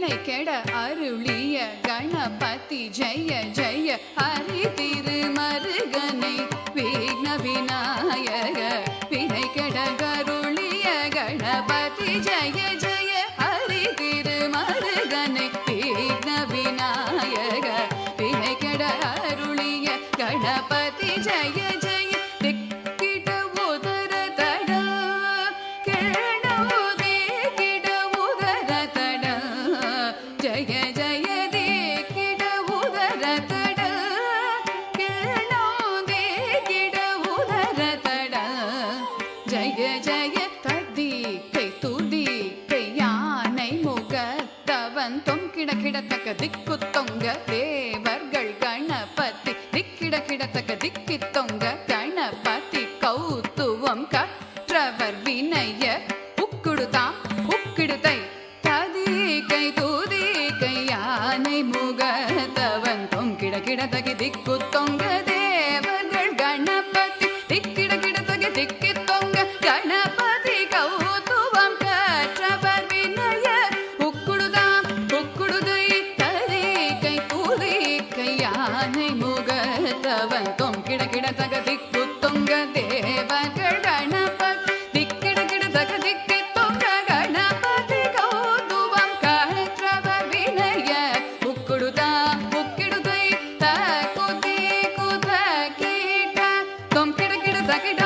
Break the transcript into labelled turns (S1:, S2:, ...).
S1: வினை கெட அருளிய கணபதி ஜெய ஜெய ஹரி திருமருகனை விக்ன விநாயக வினை கெட அருளிய கணபதி ஜெய ஜெய ஹரி திருமருகனை விக்ன விநாயக வினை கெட அருளிய கணபதி ஜெய ஜெய ஜய ஜய ததிக்கை துதிக்கை யானை முகத்தவன் தொங்கிட கிடத்தக்க திக்கு தொங்க தேவர்கள் கணபதி திக்கிட கிடத்தக்க திக்கி தொங்க கணபதி கௌத்துவம் கற்றவர் வினய உக்குடுதாம் உக்கிடுதை ததிக்கை துதிக்கை யானை முகத்தவன் தொங்கிட கிடத்தக்க திக்கு தொங்க தேவர்கள் கணபதி திக்கிட கிடத்தக்க திக்கி கணபதி கௌதுவம் கற்றவர் வினய உக்குடுதாம் உக்குடுதை ததிக்கை துதிக்கை யானை முகத்தவன் தொங்கிட கிடத்தக திக்கு தொங்க தேவர்கள் கணபதி திக்கிட கிடத்தக திக்கை தொங்க கணபதி கௌதுவம் கற்றவர் வினய உக்குடுதாம் உக்கிடுதை தகுதி குத கீட்ட தொங்கிட கிடத்தகிட